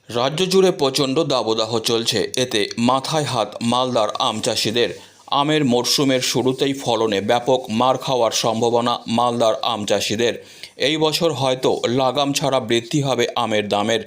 রাজ্য জুড়ে প্রচণ্ড দাবদাহ চলছে। এতে মাথায় হাত মালদার আম চাষিদের। আমের মরশুমের শুরুতেই ফলনে ব্যাপক মার খাওয়ার সম্ভাবনা মালদার আম চাষিদের। এই বছর হয়তো লাগাম ছাড়া বৃদ্ধি হবে আমের দামের।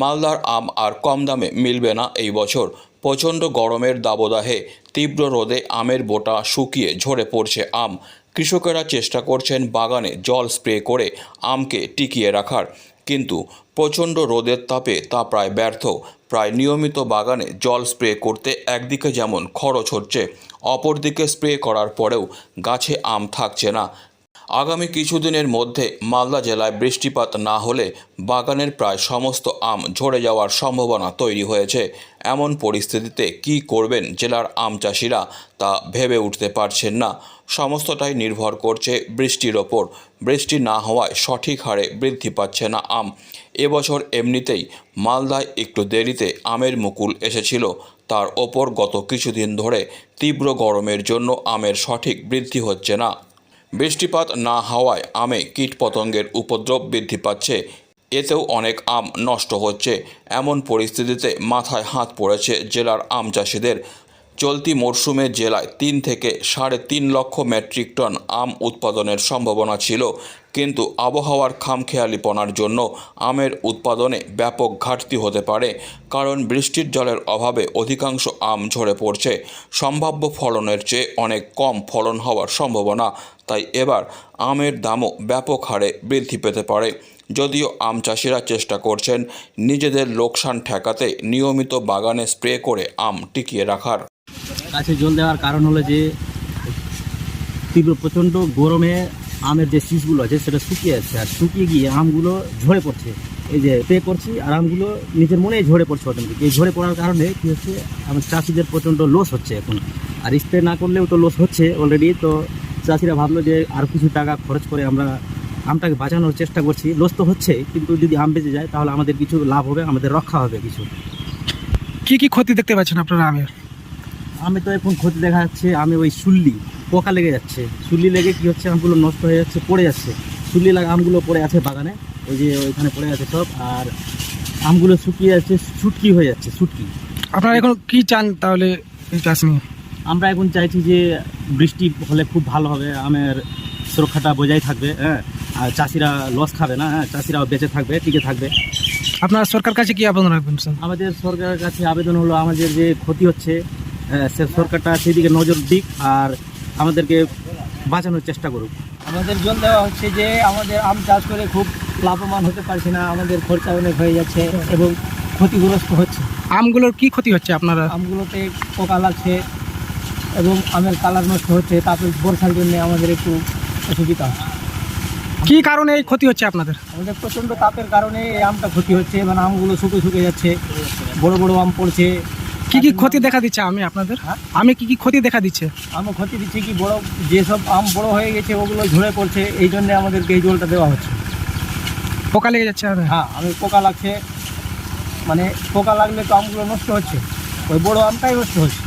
মালদার আম আর কম দামে মিলবে না এই বছর। প্রচণ্ড গরমের দাবদাহে তীব্র রোদে আমের বোটা শুকিয়ে ঝরে পড়ছে আম। কৃষকেরা চেষ্টা করছেন বাগানে জল স্প্রে করে আমকে টিকিয়ে রাখার, কিন্তু প্রচণ্ড রোদের তাপে তা প্রায় ব্যর্থ। প্রায় নিয়মিত বাগানে জল স্প্রে করতে একদিকে যেমন খরচ হচ্ছে, অপরদিকে স্প্রে করার পরেও গাছে আম থাকছে না। আগামী কিছুদিনের মধ্যে মালদা জেলায় বৃষ্টিপাত না হলে বাগানের প্রায় সমস্ত আম ঝরে যাওয়ার সম্ভাবনা তৈরি হয়েছে। এমন পরিস্থিতিতে কী করবেন জেলার আম চাষিরা তা ভেবে উঠতে পারছেন না। সমস্তটাই নির্ভর করছে বৃষ্টির ওপর। বৃষ্টি না হওয়ায় সঠিক হারে বৃদ্ধি পাচ্ছে না আম। এবছর এমনিতেই মালদায় একটু দেরিতে আমের মুকুল এসেছিল, তার ওপর গত কিছুদিন ধরে তীব্র গরমের জন্য আমের সঠিক বৃদ্ধি হচ্ছে না। বৃষ্টিপাত না হওয়ায় আমে কীটপতঙ্গের উপদ্রব বৃদ্ধি পাচ্ছে, এতেও অনেক আম নষ্ট হচ্ছে। এমন পরিস্থিতিতে মাথায় হাত পড়েছে জেলার আম চাষিদের। চলতি মরশুমে জেলায় 3 থেকে 3.5 লক্ষ মেট্রিক টন আম উৎপাদনের সম্ভাবনা ছিল, কিন্তু আবহাওয়ার খামখেয়ালিপনার জন্য আমের উৎপাদনে ব্যাপক ঘাটতি হতে পারে। কারণ বৃষ্টির জলের অভাবে অধিকাংশ আম ঝরে পড়ছে। সম্ভাব্য ফলনের চেয়ে অনেক কম ফলন হওয়ার সম্ভাবনা। তাই এবার আমের দামও ব্যাপক হারে বৃদ্ধি পেতে পারে। যদিও আম চাষিরা চেষ্টা করছেন নিজেদের লোকসান ঠেকাতে নিয়মিত বাগানে স্প্রে করে আম টিকিয়ে রাখার। গাছে জল দেওয়ার কারণ হলো যে তীব্র প্রচণ্ড গরমে আমের যে শীষগুলো আছে সেটা শুকিয়ে যাচ্ছে, আর শুকিয়ে গিয়ে আমগুলো ঝরে পড়ছে। এই যে স্প্রে করছি আর আমগুলো নিজের মনেই ঝরে পড়ছে অটোমেটিক। এই ঝরে পড়ার কারণে কী হচ্ছে, আমার চাষিদের প্রচণ্ড লস হচ্ছে এখন। আর স্প্রে না করলেও তো লস হচ্ছে অলরেডি। তো চাষিরা ভাবলো যে আর কিছু টাকা খরচ করে আমরা আমটাকে বাঁচানোর চেষ্টা করছি। লস তো হচ্ছে, কিন্তু যদি আম বেঁচে যায় তাহলে আমাদের কিছু লাভ হবে, আমাদের রক্ষা হবে কিছু। কি ক্ষতি দেখতে পাচ্ছেন আপনারা আমের? আমে তো এখন ক্ষতি দেখা যাচ্ছে, আমে ওই শুল্লি পোকা লেগে যাচ্ছে। শুল্লি লেগে কি হচ্ছে, আমগুলো নষ্ট হয়ে যাচ্ছে, পড়ে যাচ্ছে। শুল্লি লাগা আমগুলো পড়ে আছে বাগানে, ওই যে ওইখানে পড়ে আছে সব। আর আমগুলো শুকিয়ে যাচ্ছে, শুটকি হয়ে যাচ্ছে, শুটকি। আপনারা এখন কি চান তাহলে এই চাষ নিয়ে? আমরা এখন চাইছি যে বৃষ্টি হলে খুব ভালো হবে, আমের সুরক্ষাটা বজায় থাকবে, হ্যাঁ। আর চাষিরা লস খাবে না, হ্যাঁ, চাষিরাও বেঁচে থাকবে, টিকে থাকবে। আপনারা সরকার কাছে কি আবেদন রাখবেন স্যার? আমাদের সরকারের কাছে আবেদন হলো, আমাদের যে ক্ষতি হচ্ছে সে সরকারটা সেদিকে নজর দিক আর আমাদেরকে বাঁচানোর চেষ্টা করুক। আমাদের জল দেওয়া হচ্ছে যে আমাদের আম চাষ করে খুব লাভবান হতে পারছি না, আমাদের খরচা অনেক হয়ে যাচ্ছে এবং ক্ষতিগ্রস্ত হচ্ছে। আমগুলোর কি ক্ষতি হচ্ছে আপনারা? আমগুলোতে পোকা লাগছে এবং আমের কালার নষ্ট হচ্ছে। তারপরে বর্ষার জন্য আমাদের একটু অসুবিধা হচ্ছে। কি কারণে এই ক্ষতি হচ্ছে আপনাদের? আমাদের প্রচণ্ড তাপের কারণে এই আমটা ক্ষতি হচ্ছে, মানে আমগুলো শুকিয়ে যাচ্ছে, বড় বড় আম পড়ছে। কি কি ক্ষতি দেখা দিচ্ছে আমি আপনাদের? আমি কি ক্ষতি দেখা দিচ্ছে? আমও ক্ষতি দিচ্ছে কি, বড় যেসব আম বড় হয়ে গেছে ওগুলো ঝরে পড়ছে, এই জন্যে আমাদেরকে এই জলটা দেওয়া হচ্ছে। পোকা লেগে যাচ্ছে? হ্যাঁ, আমি পোকা লাগছে, মানে পোকা লাগলে তো আমগুলো নষ্ট হচ্ছে, ওই বড় আমটাই নষ্ট হচ্ছে।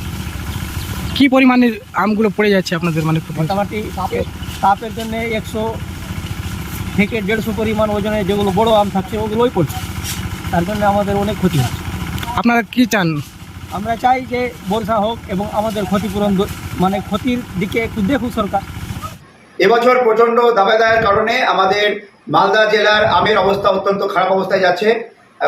কি পরিমাণে আমগুলো পড়ে যাচ্ছে আপনাদের? মানে মোটামুটি তাপের জন্য 100 থেকে 150 পরিমাণ ওজনে যেগুলো বড় আম থাকছে ওগুলোই পড়ছে, তার জন্য আমাদের অনেক ক্ষতি হচ্ছে। আপনারা কি চান? আমরা চাই যে বর্ষা হোক এবং আমাদের ক্ষতিপূরণ, মানে ক্ষতির দিকে একটু দেখুক সরকার। এবছর প্রচণ্ড দাবাদায়ের কারণে আমাদের মালদা জেলার আমের অবস্থা অত্যন্ত খারাপ অবস্থায় যাচ্ছে।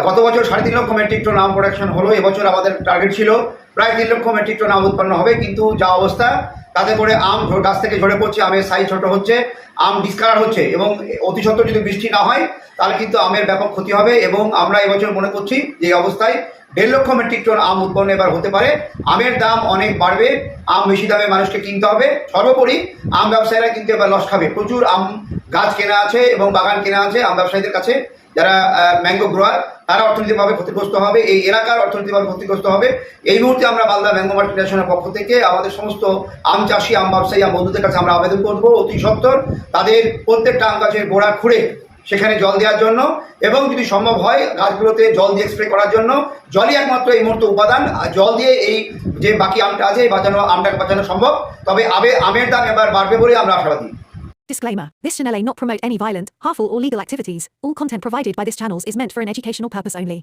গত বছর 3.5 লক্ষ মেট্রিক টন আম প্রোডাকশন হলো, এবছর আমাদের টার্গেট ছিল প্রায় 3 লক্ষ মেট্রিক টন আম উৎপন্ন হবে, কিন্তু যা অবস্থা তাতে করে আম গাছ থেকে ঝরে পড়ছে, আমের সাইজ ছোট হচ্ছে, আম ডিসকালার হচ্ছে এবং অতি সত্ত্বর যদি বৃষ্টি না হয় তাহলে কিন্তু আমের ব্যাপক ক্ষতি হবে। এবং আমরা এবছর মনে করছি যে এই অবস্থায় 1.5 লক্ষ মেট্রিক টন আম উৎপন্ন এবার হতে পারে। আমের দাম অনেক বাড়বে, আম বেশি দামে মানুষকে কিনতে হবে। সর্বোপরি আম ব্যবসায়ীরা কিন্তু এবার লস খাবে। প্রচুর আম গাছ কেনা আছে এবং বাগান কেনা আছে আম ব্যবসায়ীদের কাছে, যারা ম্যাঙ্গো গ্রোয়ার, তারা অর্থনৈতিকভাবে ক্ষতিগ্রস্ত হবে, এই এলাকার অর্থনৈতিকভাবে ক্ষতিগ্রস্ত হবে। এই মুহূর্তে আমরা মালদা ম্যাঙ্গো মার্কেট অ্যাসোসিয়েশনের পক্ষ থেকে আমাদের সমস্ত আম চাষি, আম ব্যবসায়ী, আম বন্ধুদের কাছে আমরা আবেদন করবো অতি সত্বর তাদের প্রত্যেকটা আম গাছের গোড়া খুঁড়ে সেখানে জল দেওয়ার জন্য, এবং যদি সম্ভব হয় গাছগুলোতে জল দিয়ে স্প্রে করার জন্য। জলই একমাত্র এই মুহূর্তে উপাদান, জল দিয়ে এই যে বাকি আমটা আছে এই আমটাকে বাঁচানো সম্ভব। তবে আমের দাম এবার বাড়বে বলে আমরা আশাবাদী। Disclaimer. This channel may not promote any violent, harmful or legal activities. All content provided by this channel is meant for an educational purpose only.